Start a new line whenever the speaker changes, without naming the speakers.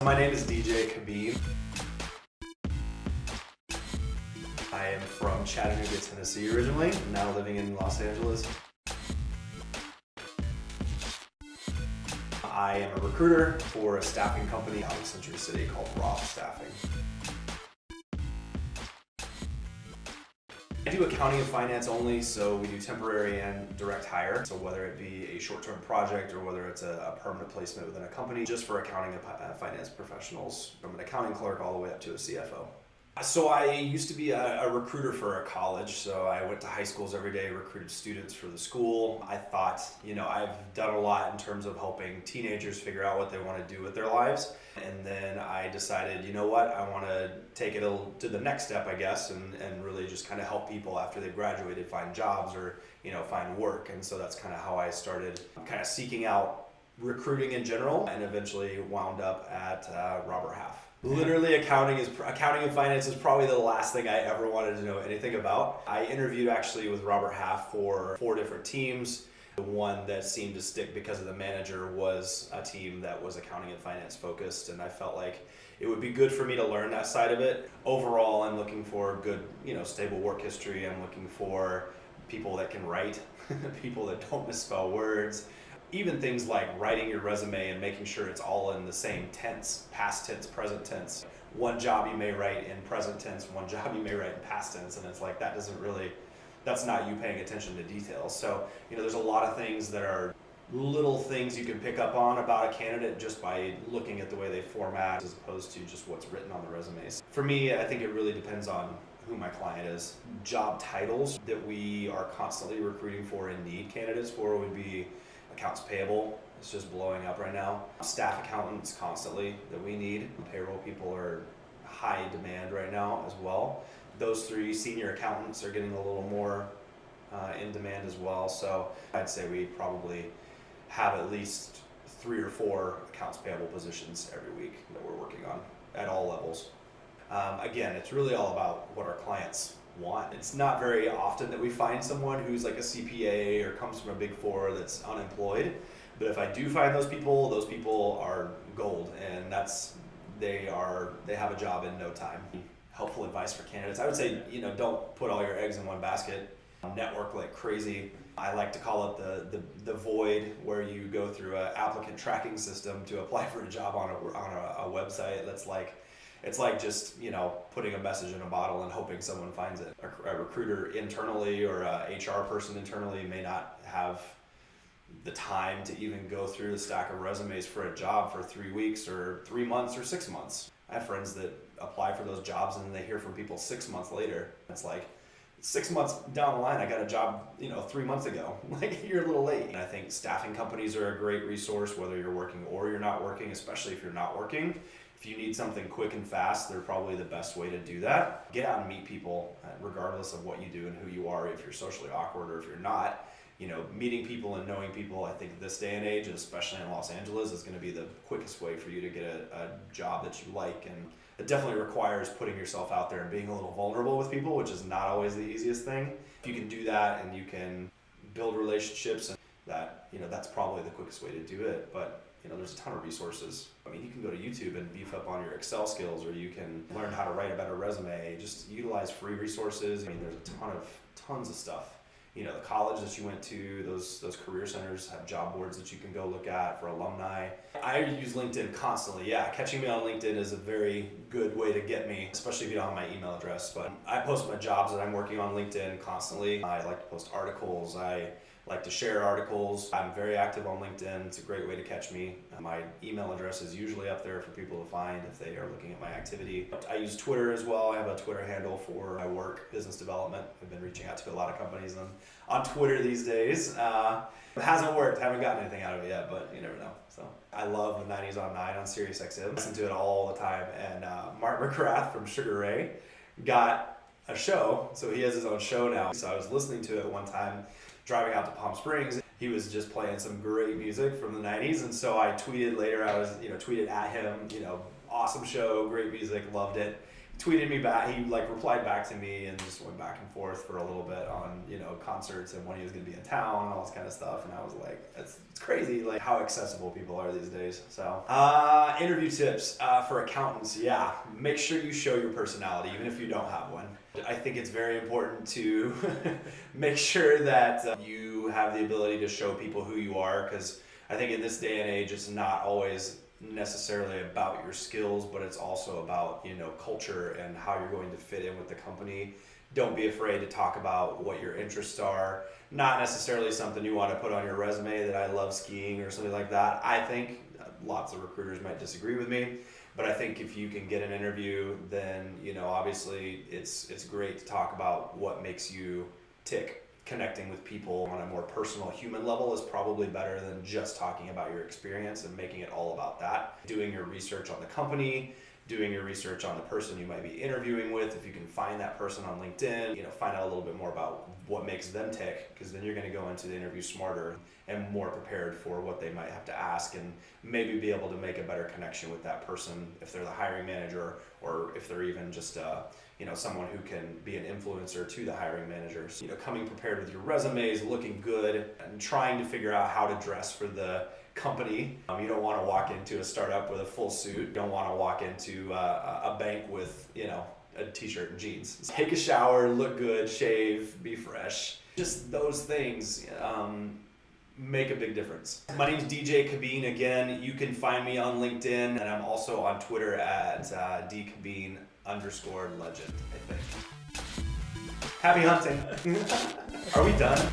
My name is DJ Cabeen. I am from Chattanooga, Tennessee originally, now living in Los Angeles. I am a recruiter for a staffing company out of Century City called Roth Staffing. I do accounting and finance only, so we do temporary and direct hire. So whether it be a short-term project or whether it's a permanent placement within a company, just for accounting and finance professionals, from an accounting clerk all the way up to a CFO. So I used to be a recruiter for a college, so I went to high schools every day, recruited students for the school. I thought, I've done a lot in terms of helping teenagers figure out what they want to do with their lives. And then I decided, I want to take it to the next step, I guess, and really just kind of help people after they've graduated find jobs or, find work. And so that's kind of how I started kind of seeking out recruiting in general, and eventually wound up at Robert Half. Literally, accounting and finance is probably the last thing I ever wanted to know anything about. I interviewed actually with Robert Half for 4 different teams. The one that seemed to stick because of the manager was a team that was accounting and finance focused, and I felt like it would be good for me to learn that side of it. Overall, I'm looking for good, stable work history. I'm looking for people that can write, people that don't misspell words. Even things like writing your resume and making sure it's all in the same tense, past tense, present tense. One job you may write in present tense, one job you may write in past tense, and it's like that's not you paying attention to details. So, there's a lot of things that are little things you can pick up on about a candidate just by looking at the way they format as opposed to just what's written on the resumes. For me, I think it really depends on who my client is. Job titles that we are constantly recruiting for and need candidates for would be accounts payable. It's just blowing up right now. Staff accountants constantly that we need. Payroll people are high demand right now as well. Those 3 senior accountants are getting a little more in demand as well. So I'd say we probably have at least 3 or 4 accounts payable positions every week that we're working on at all levels. Again, it's really all about what our clients want. It's not very often that we find someone who's like a CPA or comes from a Big 4 that's unemployed. But if I do find those people are gold, and they have a job in no time. Helpful advice for candidates. I would say, don't put all your eggs in one basket. Network like crazy. I like to call it the void, where you go through an applicant tracking system to apply for a job on a website. It's like just, putting a message in a bottle and hoping someone finds it. A recruiter internally or a HR person internally may not have the time to even go through the stack of resumes for a job for 3 weeks or 3 months or 6 months. I have friends that apply for those jobs and then they hear from people 6 months later. It's like, 6 months down the line, I got a job, 3 months ago. Like, you're a little late. And I think staffing companies are a great resource, whether you're working or you're not working, especially if you're not working. If you need something quick and fast, they're probably the best way to do that. Get out and meet people, regardless of what you do and who you are, if you're socially awkward or if you're not. Meeting people and knowing people, I think this day and age, especially in Los Angeles, is going to be the quickest way for you to get a job that you like. And it definitely requires putting yourself out there and being a little vulnerable with people, which is not always the easiest thing. If you can do that and you can build relationships, and that's probably the quickest way to do it. But there's a ton of resources. You can go to YouTube and beef up on your Excel skills, or you can learn how to write a better resume. Just utilize free resources. There's tons of stuff. The college that you went to, those career centers have job boards that you can go look at for alumni. I use LinkedIn constantly. Yeah, catching me on LinkedIn is a very good way to get me, especially if you don't have my email address. But I post my jobs that I'm working on LinkedIn constantly. I like to post articles. I like to share articles. I'm very active on LinkedIn. It's a great way to catch me. My email address is usually up there for people to find if they are looking at my activity. I use Twitter as well. I have a Twitter handle for my work, business development. I've been reaching out to a lot of companies on Twitter these days. It hasn't worked. Haven't gotten anything out of it yet, but you never know. So I love the 90s on 9 on Sirius XM. I listen to it all the time. And Mark McGrath from Sugar Ray got a show. So he has his own show now. So I was listening to it one time driving out to Palm Springs. He was just playing some great music from the 90s, and so I tweeted later, tweeted at him, awesome show, great music, loved it. tweeted me back. He like replied back to me and just went back and forth for a little bit on, you know, concerts and when he was going to be in town and all this kind of stuff. And I was like, it's crazy, like how accessible people are these days. So, interview tips for accountants. Yeah, make sure you show your personality, even if you don't have one. I think it's very important to make sure that you have the ability to show people who you are, because I think in this day and age, it's not always necessarily about your skills, but it's also about, you know, culture and how you're going to fit in with the company. Don't be afraid to talk about what your interests are. Not necessarily something you want to put on your resume that I love skiing or something like that. I think lots of recruiters might disagree with me, but I think if you can get an interview, then, you know, obviously it's great to talk about what makes you tick. Connecting with people on a more personal human level is probably better than just talking about your experience and making it all about that. Doing your research on the company, doing your research on the person you might be interviewing with. If you can find that person on LinkedIn, you know, find out a little bit more about what makes them tick, because then you're going to go into the interview smarter and more prepared for what they might have to ask, and maybe be able to make a better connection with that person if they're the hiring manager, or if they're even just you know, someone who can be an influencer to the hiring managers. You know, coming prepared with your resumes, looking good, and trying to figure out how to dress for the company. You don't want to walk into a startup with a full suit. You don't want to walk into a bank with, you know, a t-shirt and jeans. Take a shower, look good, shave, be fresh. Just those things make a big difference. My name's DJ Cabeen. Again, you can find me on LinkedIn, and I'm also on Twitter at dcabeen_legend, I think. Happy hunting. Are we done?